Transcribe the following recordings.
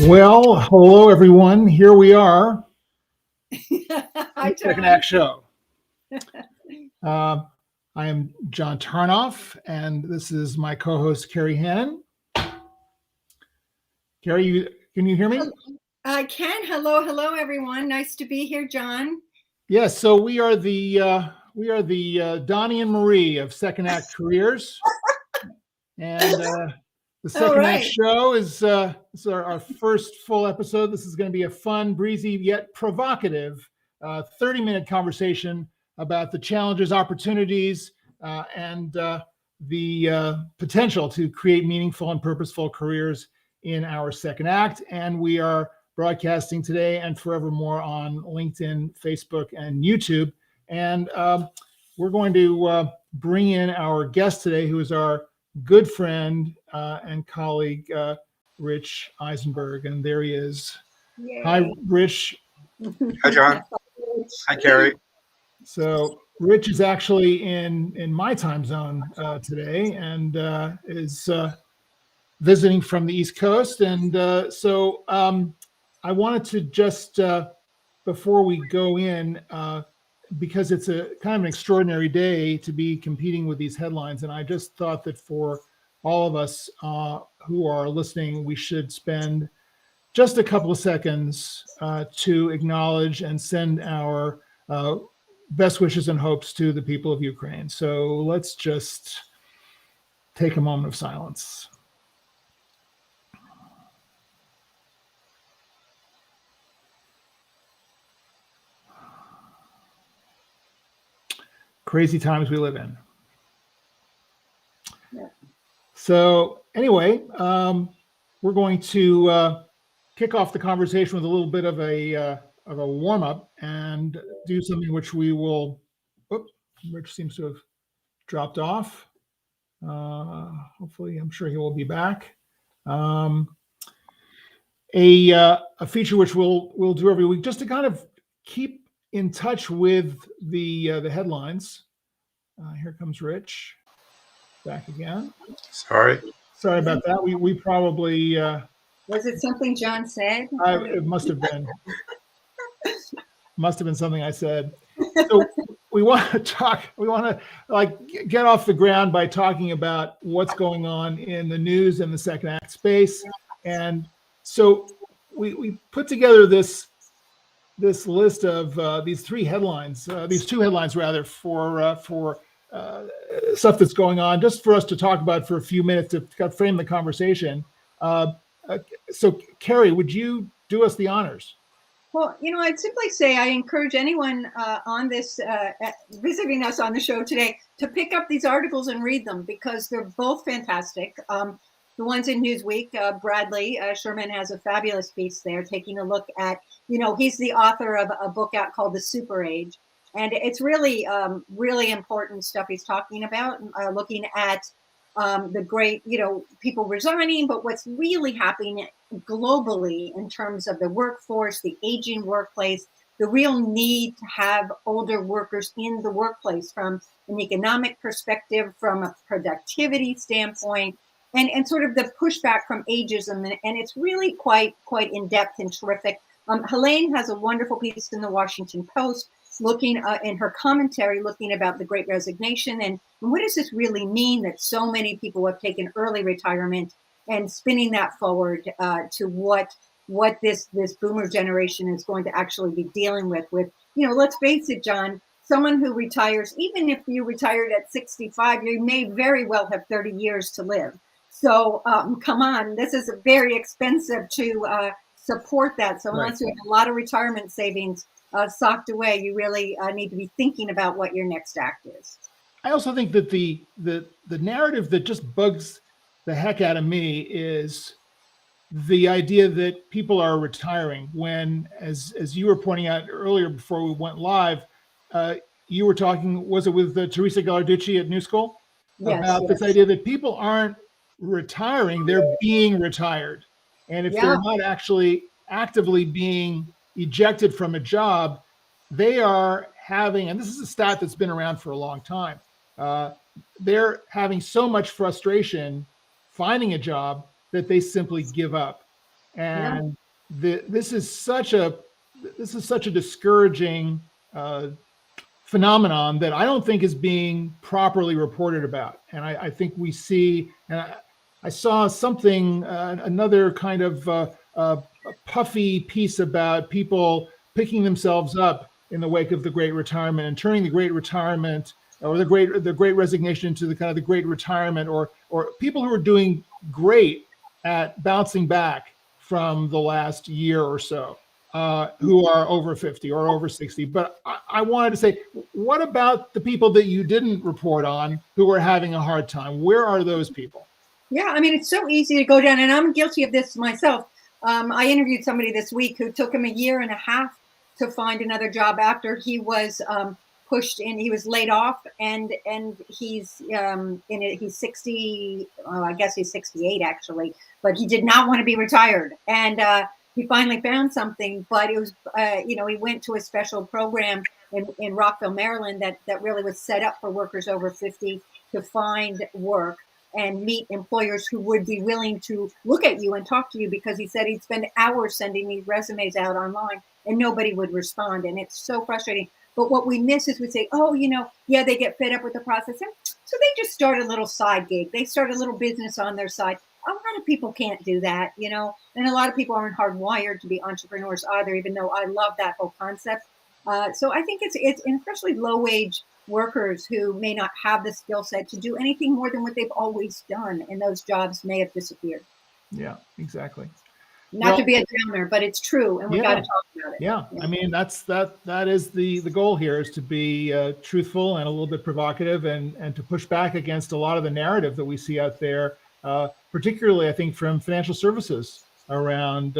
Well, hello everyone. Here we are. Hi, Second Act Show. I am John Tarnoff, and this is my co-host Kerry Hannon. Kerry, can you hear me? I can. Hello, everyone. Nice to be here, John. Yes. So we are the Donnie and Marie of Second Act careers, and the Second Act Show is our first full episode. This is going to be a fun, breezy, yet provocative 30-minute conversation about the challenges, opportunities, and the potential to create meaningful and purposeful careers in our second act. And we are broadcasting today and forevermore on LinkedIn, Facebook, and YouTube. And we're going to bring in our guest today, who is our good friend and colleague, Rich Eisenberg. And there he is. Yay. Hi, Rich. Hi, John. Hi, Kerry. So Rich is actually in my time zone today and is visiting from the East Coast. And so I wanted to just, before we go in, because it's a kind of an extraordinary day to be competing with these headlines. And I just thought that for all of us who are listening, we should spend just a couple of seconds to acknowledge and send our best wishes and hopes to the people of Ukraine. So let's just take a moment of silence. Crazy times we live in. Yeah. So anyway, we're going to kick off the conversation with a little bit of a warm-up and do something which we will. Rich seems to have dropped off. Hopefully, I'm sure he will be back. A feature which we'll do every week, just to kind of keep in touch with the headlines. Here comes Rich back again. Sorry about that. We probably was it something John said? It must have been. Must have been something I said. So we want to get off the ground by talking about what's going on in the news and the second act space. And so we put together this list of these two headlines rather, for stuff that's going on, just for us to talk about for a few minutes to frame the conversation. So Kerry, would you do us the honors? Well, I'd simply say I encourage anyone on this visiting us on the show today to pick up these articles and read them, because they're both fantastic. The ones in Newsweek, Bradley Sherman has a fabulous piece there, taking a look at, he's the author of a book out called The Super Age. And it's really, really important stuff he's talking about, looking at the great, people resigning, but what's really happening globally in terms of the workforce, the aging workplace, the real need to have older workers in the workplace from an economic perspective, from a productivity standpoint, and sort of the pushback from ageism. And it's really quite in-depth and terrific. Helene has a wonderful piece in the Washington Post looking in her commentary, looking about the Great Resignation and what does this really mean that so many people have taken early retirement, and spinning that forward to what this boomer generation is going to actually be dealing with, let's face it, John, someone who retires, even if you retired at 65, you may very well have 30 years to live. So come on, this is very expensive to support that. So unless you have a lot of retirement savings socked away, you really need to be thinking about what your next act is. I also think that the narrative that just bugs the heck out of me is the idea that people are retiring when, as you were pointing out earlier before we went live, you were talking, was it with Teresa Gallarducci at New School? Yes, about this idea that people aren't retiring, they're being retired. And if they're not actually actively being ejected from a job, they are having, and this is a stat that's been around for a long time, they're having so much frustration finding a job that they simply give up. And this is such a discouraging phenomenon that I don't think is being properly reported about. And I think we see, and I saw something, another kind of puffy piece about people picking themselves up in the wake of the Great Retirement and turning the Great Retirement or the Great Resignation into the kind of the Great Retirement, or people who are doing great at bouncing back from the last year or so, who are over 50 or over 60. But I wanted to say, what about the people that you didn't report on who are having a hard time? Where are those people? Yeah, I mean, it's so easy to go down, and I'm guilty of this myself. I interviewed somebody this week who took him a year and a half to find another job after he was pushed in. He was laid off, and he's he's 60. I guess he's 68 actually, but he did not want to be retired, and he finally found something. But it was he went to a special program in Rockville, Maryland, that really was set up for workers over 50 to find work and meet employers who would be willing to look at you and talk to you, because he said he'd spend hours sending these resumes out online and nobody would respond. And it's so frustrating. But what we miss is we say, oh, they get fed up with the process. And so they just start a little side gig. They start a little business on their side. A lot of people can't do that, and a lot of people aren't hardwired to be entrepreneurs either, even though I love that whole concept. So I think it's especially low-wage workers who may not have the skill set to do anything more than what they've always done, and those jobs may have disappeared. Yeah, exactly. Not to be a downer, but it's true, and we got to talk about it. Yeah, I mean that is the goal here, is to be truthful and a little bit provocative, and to push back against a lot of the narrative that we see out there, particularly I think from financial services around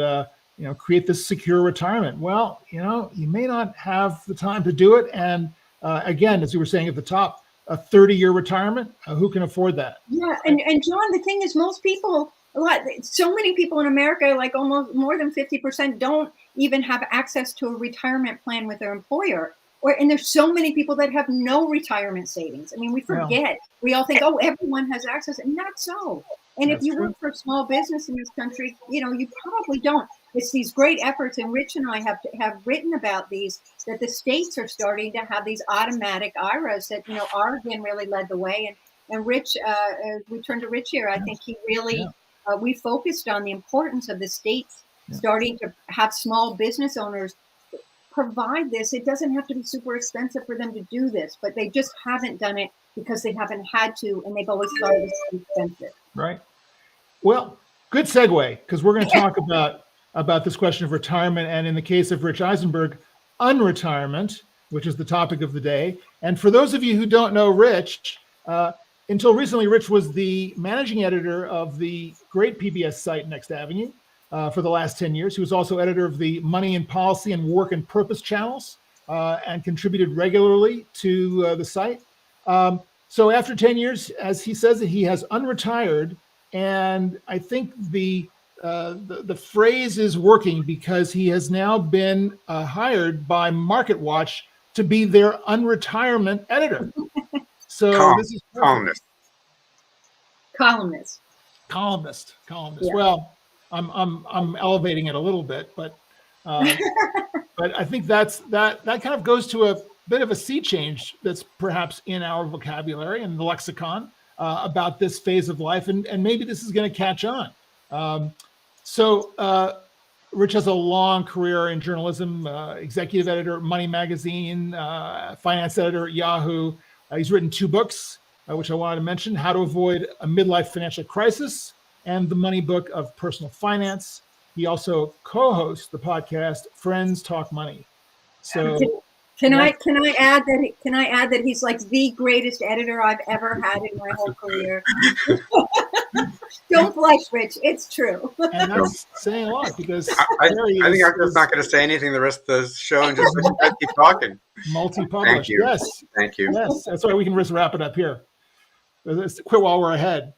create this secure retirement. Well, you may not have the time to do it, and again, as you were saying at the top, a 30-year retirement, who can afford that? Yeah, and John, the thing is, most people, so many people in America, like almost more than 50%, don't even have access to a retirement plan with their employer. And there's so many people that have no retirement savings. I mean, we forget. We all think, oh, everyone has access, and not so. And if you work for a small business in this country, you probably don't. It's these great efforts, and Rich and I have written about these, that the states are starting to have these automatic IRAs that, Oregon really led the way. And Rich, we turn to Rich here. I think he really, we focused on the importance of the states starting to have small business owners provide this. It doesn't have to be super expensive for them to do this, but they just haven't done it because they haven't had to, and they've always thought it was expensive. Right. Well, good segue, because we're going to talk about this question of retirement, and in the case of Rich Eisenberg, unretirement, which is the topic of the day. And for those of you who don't know Rich, until recently, Rich was the managing editor of the great PBS site Next Avenue for the last 10 years. He was also editor of the Money and Policy and Work and Purpose channels, and contributed regularly to the site. So after 10 years, as he says, he has unretired, and I think the phrase is working, because he has now been hired by MarketWatch to be their unretirement editor. So this is columnist. Yeah. Well, I'm elevating it a little bit, but I think that kind of goes to a bit of a sea change that's perhaps in our vocabulary and the lexicon about this phase of life, and maybe this is going to catch on. So Rich has a long career in journalism, executive editor at Money Magazine, finance editor at Yahoo. He's written 2 books, which I wanted to mention: How to Avoid a Midlife Financial Crisis and The Money Book of Personal Finance. He also co-hosts the podcast Friends Talk Money. So can I add that he's like the greatest editor I've ever had in my whole career. Don't blush, Rich. It's true. And that's saying a lot, because I think I'm just not going to say anything the rest of the show and just let you guys keep talking. Multi-published. Thank you. Yes. Thank you. Yes. That's why we can just wrap it up here. Let's quit while we're ahead.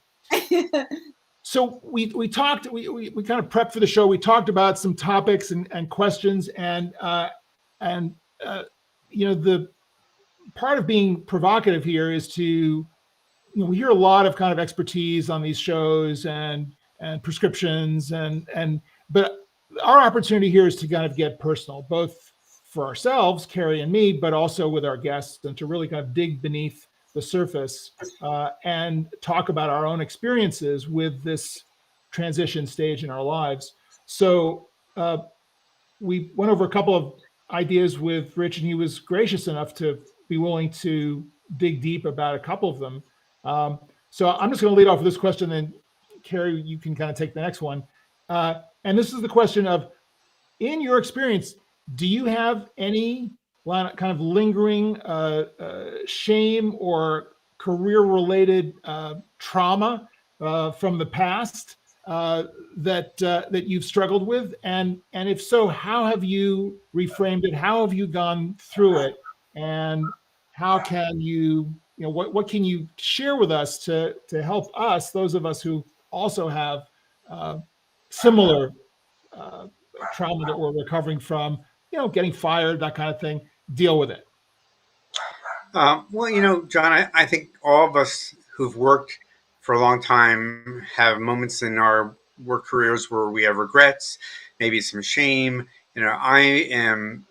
So we talked, we kind of prepped for the show. We talked about some topics and questions, and the part of being provocative here is to, we hear a lot of kind of expertise on these shows and prescriptions, and But our opportunity here is to kind of get personal, both for ourselves, Kerry and me, but also with our guests, and to really kind of dig beneath the surface and talk about our own experiences with this transition stage in our lives. So we went over a couple of ideas with Rich, and he was gracious enough to be willing to dig deep about a couple of them. So I'm just going to lead off with this question, and Kerry, you can kind of take the next one. And this is the question of, in your experience, do you have any kind of lingering shame or career-related trauma from the past that you've struggled with? And if so, how have you reframed it? How have you gone through it? And how can you what can you share with us to help us, those of us who also have similar trauma that we're recovering from, getting fired, that kind of thing, deal with it? Well, John, I think all of us who've worked for a long time have moments in our work careers where we have regrets, maybe some shame. I am,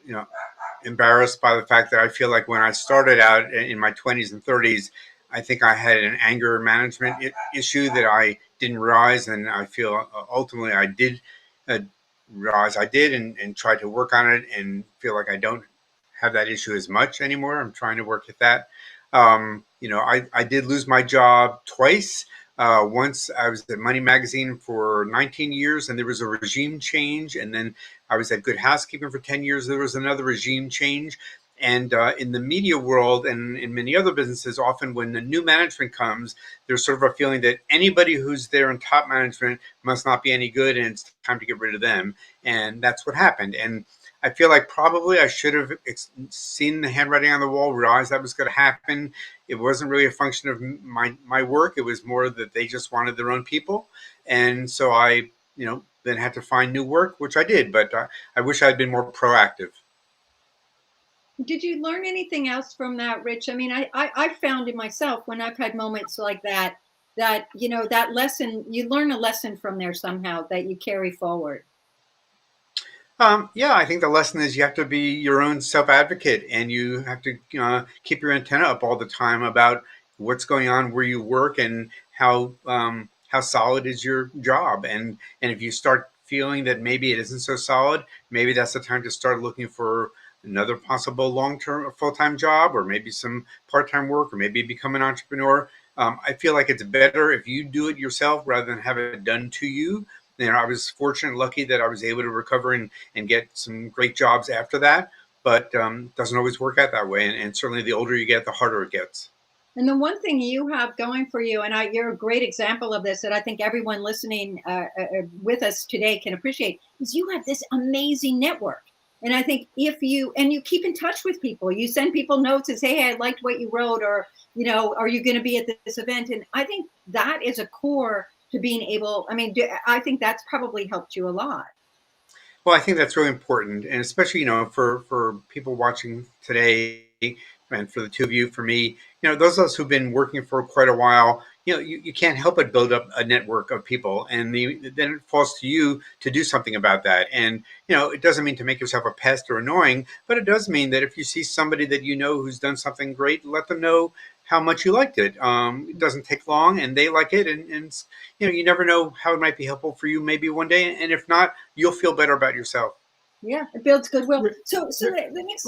embarrassed by the fact that I feel like when I started out in my 20s and 30s, I think I had an anger management issue that I didn't realize. And I feel ultimately I did realize I did and tried to work on it, and feel like I don't have that issue as much anymore. I'm trying to work at that. I did lose my job twice. Once I was at Money Magazine for 19 years, and there was a regime change. And then I was at Good Housekeeping for 10 years. There was another regime change. And in the media world and in many other businesses, often when the new management comes, there's sort of a feeling that anybody who's there in top management must not be any good, and it's time to get rid of them. And that's what happened. And I feel like probably I should have seen the handwriting on the wall, realized that was going to happen. It wasn't really a function of my work. It was more that they just wanted their own people. And so I, then had to find new work, which I did. But I wish I'd been more proactive. Did you learn anything else from that, Rich? I mean, I found in myself, when I've had moments like that that lesson, you learn a lesson from there somehow that you carry forward. Yeah, I think the lesson is you have to be your own self-advocate, and you have to keep your antenna up all the time about what's going on where you work, and how solid is your job. And if you start feeling that maybe it isn't so solid, maybe that's the time to start looking for another possible long-term full-time job, or maybe some part-time work, or maybe become an entrepreneur. I feel like it's better if you do it yourself rather than have it done to you. I was fortunate and lucky that I was able to recover and get some great jobs after that. But doesn't always work out that way. And certainly the older you get, the harder it gets. And the one thing you have going for you, and you're a great example of this that I think everyone listening with us today can appreciate, is you have this amazing network. And I think if you keep in touch with people, you send people notes and say, hey, I liked what you wrote, or, are you going to be at this event? And I think that is a core to being able, I think that's probably helped you a lot. Well, I think that's really important. And especially, for people watching today, and for the two of you, for me, those of us who've been working for quite a while, you can't help but build up a network of people, and then it falls to you to do something about that. And, it doesn't mean to make yourself a pest or annoying, but it does mean that if you see somebody that who's done something great, let them know how much you liked it. It doesn't take long, and they like it. And you never know how it might be helpful for you maybe one day. And if not, you'll feel better about yourself. Yeah, it builds goodwill. So the next.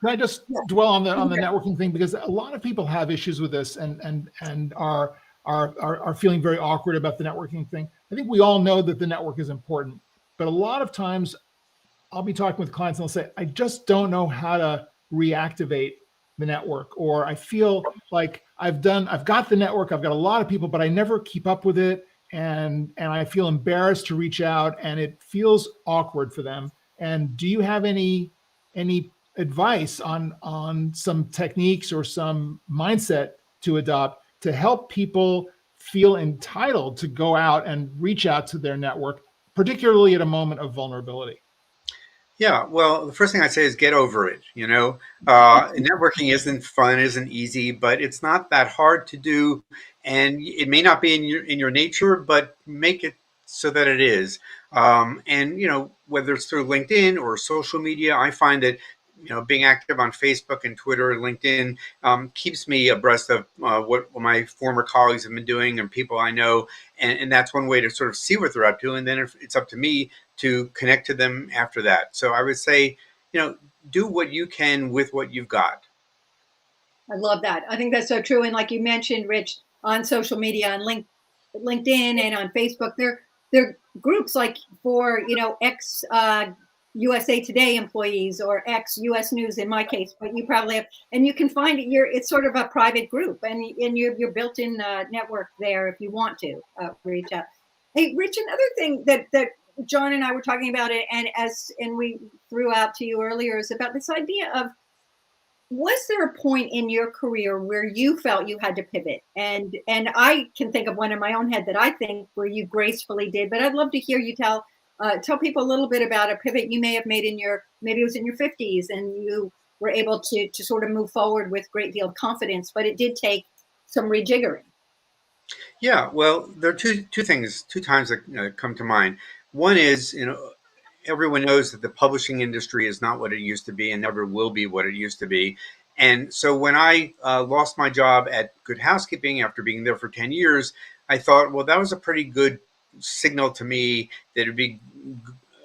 Can I just dwell on the networking thing, because a lot of people have issues with this and are feeling very awkward about the networking thing. I think we all know that the network is important, but a lot of times I'll be talking with clients and they'll say, I just don't know how to reactivate the network, or I feel like I've got the network, I've got a lot of people, but I never keep up with it, and I feel embarrassed to reach out, and it feels awkward for them. And do you have any advice on some techniques or some mindset to adopt to help people feel entitled to go out and reach out to their network, particularly at a moment of vulnerability? Yeah, well, the first thing I'd say is get over it. Networking isn't fun, isn't easy, but it's not that hard to do, and it may not be in your nature, but make it so that it is. And, whether it's through LinkedIn or social media, I find that, being active on Facebook and Twitter and LinkedIn keeps me abreast of what my former colleagues have been doing and people I know. And that's one way to sort of see what they're up to. And then it's up to me to connect to them after that. So I would say, do what you can with what you've got. I love that. I think that's so true. And like you mentioned, Rich, on social media, on LinkedIn and on Facebook, there are groups like for, ex USA Today employees or ex US News in my case, but you probably have, and you can find it. It's sort of a private group, and your built-in network there if you want to reach out. Hey, Rich, another thing that John and I were talking about it, and we threw out to you earlier, is about this idea of, was there a point in your career where you felt you had to pivot? And I can think of one in my own head that I think where you gracefully did, but I'd love to hear you tell people a little bit about a pivot you may have made maybe it was in your 50s, and you were able to sort of move forward with a great deal of confidence, but it did take some rejiggering. Yeah, well, there are two times that come to mind. One is, everyone knows that the publishing industry is not what it used to be and never will be what it used to be. And so when I lost my job at Good Housekeeping after being there for 10 years, I thought, well, that was a pretty good signal to me that it'd be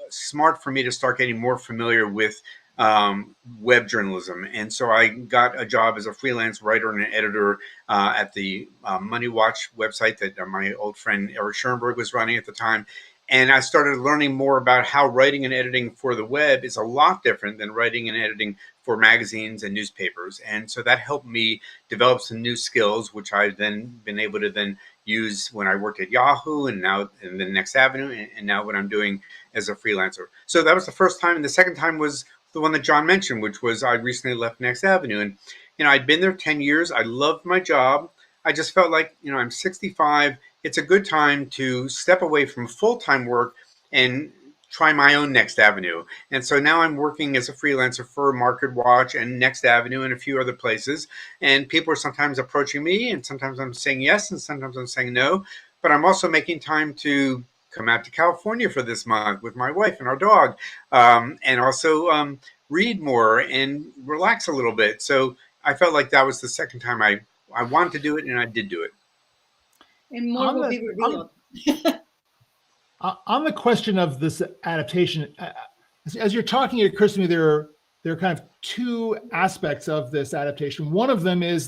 smart for me to start getting more familiar with web journalism. And so I got a job as a freelance writer and an editor at the Money Watch website that my old friend Eric Schoenberg was running at the time. And I started learning more about how writing and editing for the web is a lot different than writing and editing for magazines and newspapers. And so that helped me develop some new skills, which I've then been able to then use when I worked at Yahoo and now in the Next Avenue and now what I'm doing as a freelancer. So that was the first time. And the second time was the one that John mentioned, which was I recently left Next Avenue. And, I'd been there 10 years. I loved my job. I just felt like, I'm 65. It's a good time to step away from full-time work and try my own Next Avenue. And so now I'm working as a freelancer for Market Watch and Next Avenue and a few other places. And people are sometimes approaching me, and sometimes I'm saying yes, and sometimes I'm saying no. But I'm also making time to come out to California for this month with my wife and our dog, and also read more and relax a little bit. So I felt like that was the second time I wanted to do it, and I did do it. And more will be revealed. On the question of this adaptation, as you're talking, it occurs to me there are kind of two aspects of this adaptation. One of them is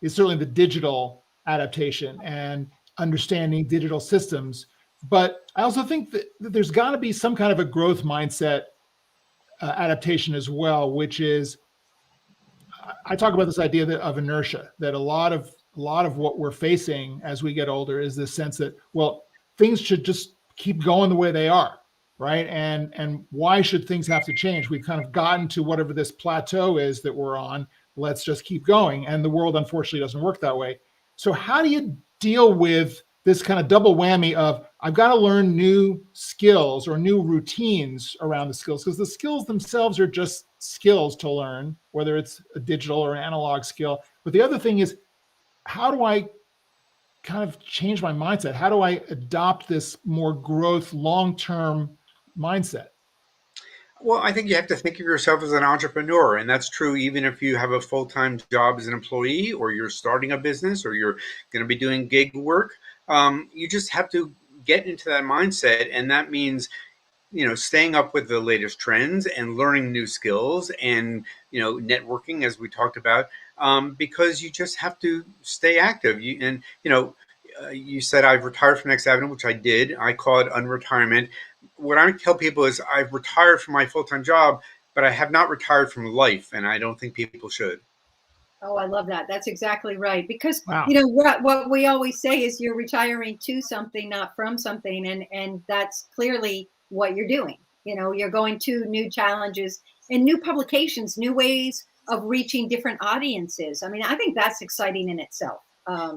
certainly the digital adaptation and understanding digital systems. But I also think that there's got to be some kind of a growth mindset adaptation as well, which is, I talk about this idea of inertia, that a lot of what we're facing as we get older is this sense that, well, things should just keep going the way they are, right? And why should things have to change? We've kind of gotten to whatever this plateau is that we're on. Let's just keep going. And the world, unfortunately, doesn't work that way. So how do you deal with this kind of double whammy of, I've got to learn new skills or new routines around the skills, because the skills themselves are just skills to learn, whether it's a digital or an analog skill. But the other thing is, how do I kind of change my mindset? How do I adopt this more growth, long-term mindset? Well, I think you have to think of yourself as an entrepreneur, and that's true even if you have a full-time job as an employee, or you're starting a business, or you're going to be doing gig work. You just have to get into that mindset, and that means, staying up with the latest trends and learning new skills and, networking, as we talked about, because you just have to stay active. You said I've retired from Next Avenue, which I did. I call it unretirement. What I tell people is I've retired from my full-time job, but I have not retired from life, and I don't think people should. Oh, I love that. That's exactly right. Because, Wow. What we always say is you're retiring to something, not from something. And that's clearly what you're doing. You're going to new challenges and new publications, new ways of reaching different audiences. I mean, I think that's exciting in itself.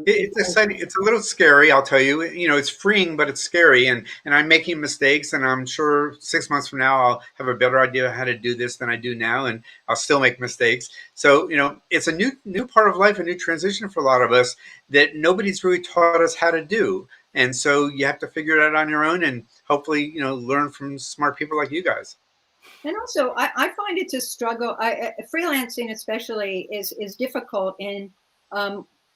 It's exciting. It's a little scary, I'll tell you. It's freeing, but it's scary. And I'm making mistakes, and I'm sure 6 months from now I'll have a better idea how to do this than I do now, and I'll still make mistakes. So, it's a new part of life, a new transition for a lot of us that nobody's really taught us how to do. And so you have to figure it out on your own and hopefully, learn from smart people like you guys. And also, I find it's a struggle. Freelancing especially is difficult. And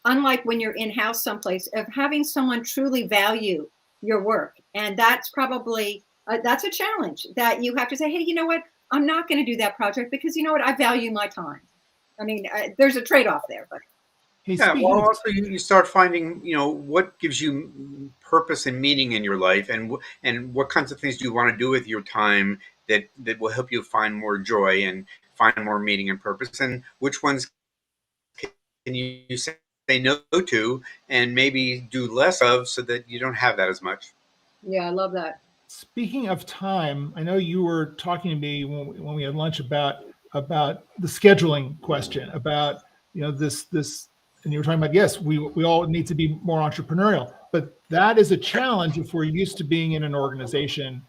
unlike when you're in-house someplace, of having someone truly value your work. And that's probably, that's a challenge that you have to say, hey, you know what? I'm not going to do that project because you know what? I value my time. I mean, there's a trade-off there, but. Hey, Yeah, well, also you start finding, what gives you purpose and meaning in your life, and what kinds of things do you want to do with your time that will help you find more joy and find more meaning and purpose, and which ones can you say no to and maybe do less of so that you don't have that as much. Yeah, I love that. Speaking of time, I know you were talking to me when we had lunch about the scheduling question, about this, and you were talking about, yes, we all need to be more entrepreneurial, but that is a challenge if we're used to being in an organization,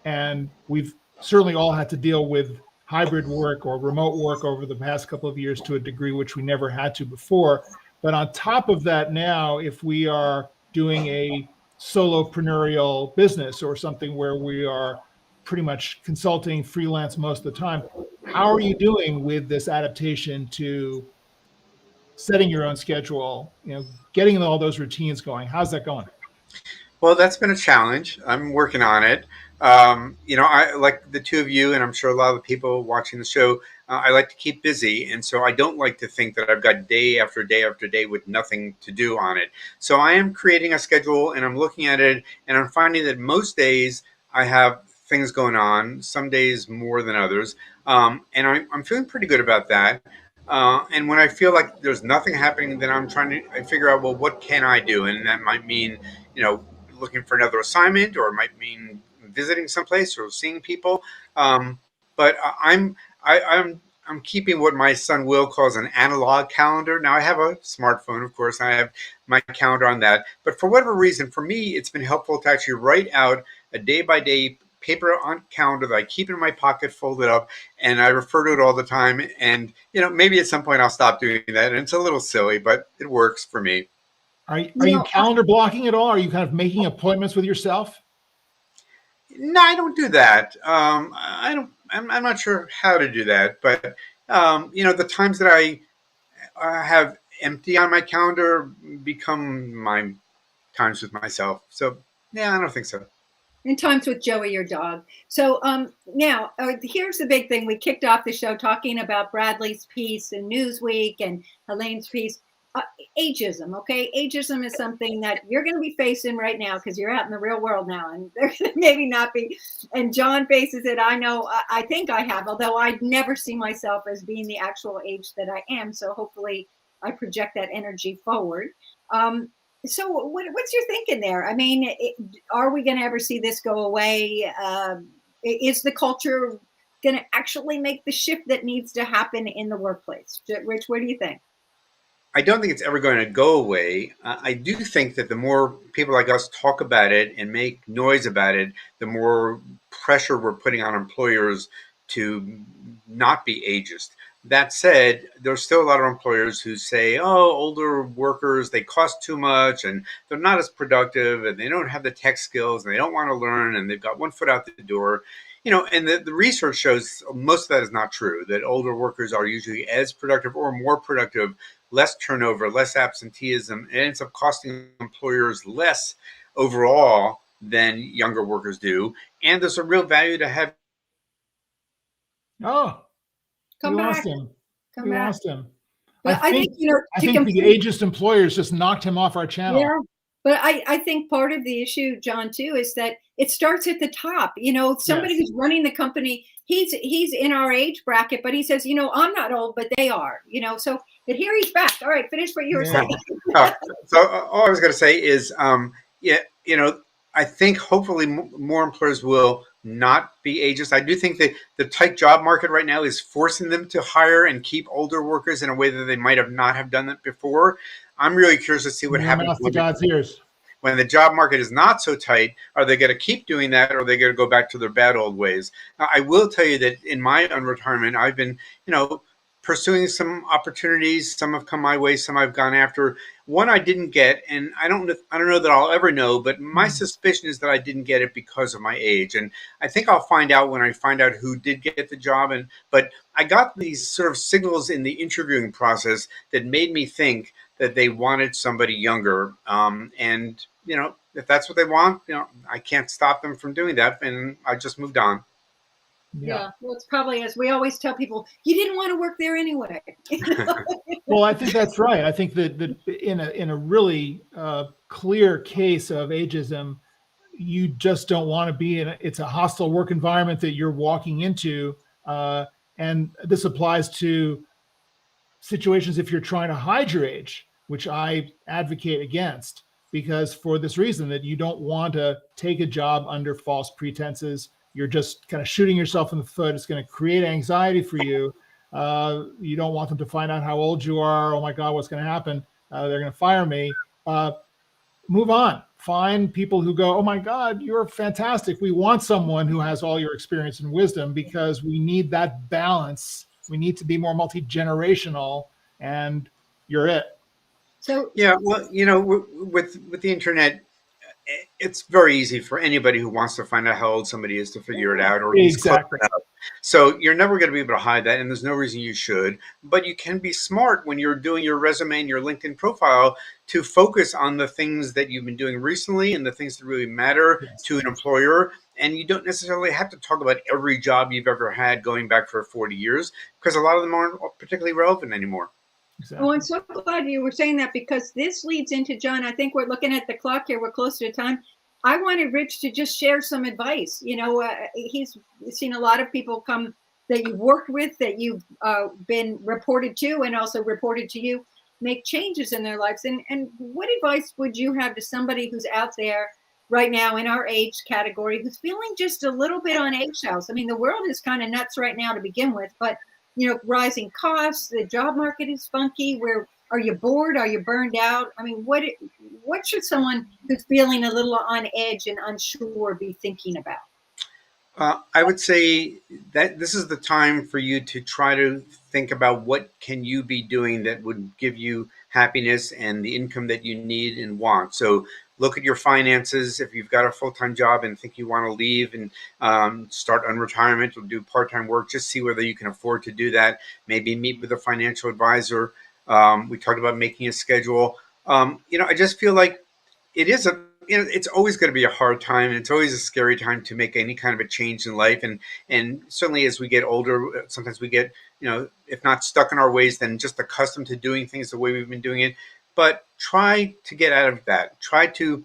and we've certainly all had to deal with hybrid work or remote work over the past couple of years to a degree which we never had to before. But on top of that, now if we are doing a solopreneurial business or something where we are pretty much consulting freelance most of the time, how are you doing with this adaptation to setting your own schedule, getting all those routines going? How's that going? Well, that's been a challenge. I'm working on it. I like the two of you, and I'm sure a lot of the people watching the show, I like to keep busy. And so I don't like to think that I've got day after day after day with nothing to do on it. So I am creating a schedule and I'm looking at it, and I'm finding that most days I have things going on, some days more than others. And I'm feeling pretty good about that. And when I feel like there's nothing happening, then I figure out, well, what can I do? And that might mean, looking for another assignment, or it might mean visiting someplace or seeing people. But I'm keeping what my son Will calls an analog calendar. Now I have a smartphone, of course. I have my calendar on that. But for whatever reason, for me, it's been helpful to actually write out a day by day paper on calendar that I keep in my pocket, folded up, and I refer to it all the time. And maybe at some point I'll stop doing that. And it's a little silly, but it works for me. Are you calendar blocking at all? Are you kind of making appointments with yourself? No, I don't do that. I don't. I'm not sure how to do that, but the times that I have empty on my calendar become my times with myself. So yeah, I don't think so. And times with Joey, your dog. So now here's the big thing. We kicked off the show talking about Bradley's piece in Newsweek and Elaine's piece. Ageism, okay? Ageism is something that you're going to be facing right now because you're out in the real world now, and they're going to maybe not be. And John faces it. I know. I think I have, although I never see myself as being the actual age that I am. So hopefully, I project that energy forward. So what's your thinking there? I mean, are we going to ever see this go away? Is the culture going to actually make the shift that needs to happen in the workplace? Rich, what do you think? I don't think it's ever going to go away. I do think that the more people like us talk about it and make noise about it, the more pressure we're putting on employers to not be ageist. That said, there's still a lot of employers who say, oh, older workers, they cost too much and they're not as productive and they don't have the tech skills and they don't want to learn and they've got one foot out the door. And the research shows most of that is not true, that older workers are usually as productive or more productive, less turnover, less absenteeism. It ends up costing employers less overall than younger workers do. And there's a real value to have. Oh, come back. We lost him. But I think the ageist employers just knocked him off our channel. Yeah. But I think part of the issue, John, too, is that it starts at the top. Somebody who's running the company, he's in our age bracket, but he says, I'm not old, but they are, so but here he's back. All right, finish what you were saying. So all I was going to say is, I think hopefully more employers will not be ageist. I do think that the tight job market right now is forcing them to hire and keep older workers in a way that they might have not have done that before. I'm really curious to see what happens when the job market is not so tight. Are they going to keep doing that, or are they going to go back to their bad old ways? I will tell you that in my unretirement, I've been, pursuing some opportunities. Some have come my way, some I've gone after. One I didn't get, and I don't know that I'll ever know, but my suspicion is that I didn't get it because of my age. And I think I'll find out when I find out who did get the job. But I got these sort of signals in the interviewing process that made me think that they wanted somebody younger. And if that's what they want, I can't stop them from doing that, and I just moved on. Yeah. Well, it's probably, as we always tell people, you didn't want to work there anyway. Well, I think that's right. I think that in a really clear case of ageism, you just don't want to be it's a hostile work environment that you're walking into. And this applies to situations if you're trying to hide your age, which I advocate against, because for this reason, that you don't want to take a job under false pretenses. You're just kind of shooting yourself in the foot. It's going to create anxiety for you. You don't want them to find out how old you are. Oh my God, what's going to happen? They're going to fire me. Move on. Find people who go, oh my God, you're fantastic. We want someone who has all your experience and wisdom, because we need that balance. We need to be more multi-generational, and you're it. So yeah, well, with the internet, it's very easy for anybody who wants to find out how old somebody is to figure it out, or exactly. So you're never going to be able to hide that, and there's no reason you should. But you can be smart when you're doing your resume and your LinkedIn profile to focus on the things that you've been doing recently and the things that really matter to an employer. And you don't necessarily have to talk about every job you've ever had going back for 40 years, because a lot of them aren't particularly relevant anymore. Exactly. Oh, I'm so glad you were saying that, because this leads into, John, I think we're looking at the clock here. We're close to time. I wanted Rich to just share some advice. He's seen a lot of people come that you've worked with, that you've been reported to, and also reported to you, make changes in their lives. And what advice would you have to somebody who's out there right now in our age category, who's feeling just a little bit on eggshells? I mean, the world is kind of nuts right now to begin with, but rising costs, the job market is funky. Are you bored? Are you burned out? I mean, what should someone who's feeling a little on edge and unsure be thinking about? I would say that this is the time for you to try to think about what can you be doing that would give you happiness and the income that you need and want. So look at your finances. If you've got a full-time job and think you want to leave and start Unretirement or do part-time work, just see whether you can afford to do that. Maybe meet with a financial advisor. We talked about making a schedule. I just feel like it's always going to be a hard time, and it's always a scary time to make any kind of a change in life. And certainly as we get older, sometimes we get, if not stuck in our ways, then just accustomed to doing things the way we've been doing it. But try to get out of that. Try to,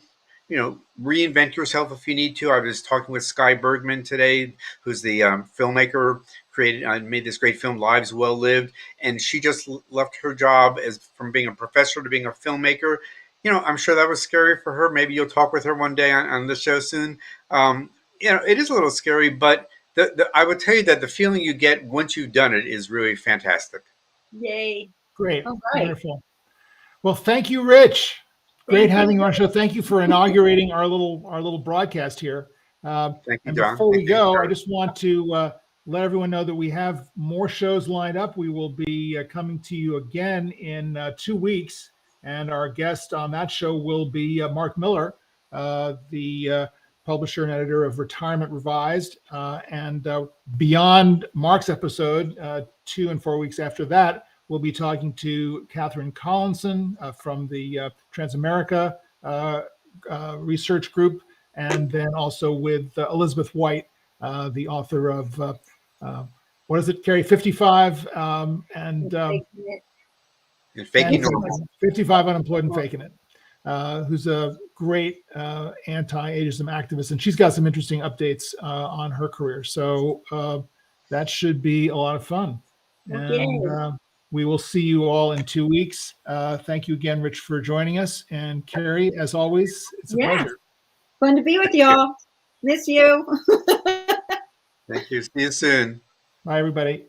reinvent yourself if you need to. I was talking with Skye Bergman today, who's the filmmaker, made this great film, Lives Well Lived. And she just left her job from being a professor to being a filmmaker. I'm sure that was scary for her. Maybe you'll talk with her one day on the show soon. It is a little scary, but I would tell you that the feeling you get once you've done it is really fantastic. Yay. Great. All right. Wonderful. Well, thank you, Rich. Great having you on our show. Thank you for inaugurating our little broadcast here. Thank you, and John. Before we go, I just want to let everyone know that we have more shows lined up. We will be coming to you again in 2 weeks. And our guest on that show will be Mark Miller, the publisher and editor of Retirement Revised. And beyond Mark's episode, 2 and 4 weeks after that, we'll be talking to Catherine Collinson from the Transamerica Research Group, and then also with Elizabeth White, the author of, what is it, Kerry, 55 and Faking Normal. 55 Unemployed and Faking It, who's a great anti-ageism activist, and she's got some interesting updates on her career. So that should be a lot of fun. And we will see you all in 2 weeks. Thank you again, Rich, for joining us. And Kerry, as always, it's a pleasure. Fun to be with y'all. Miss you. Thank you. See you soon. Bye, everybody.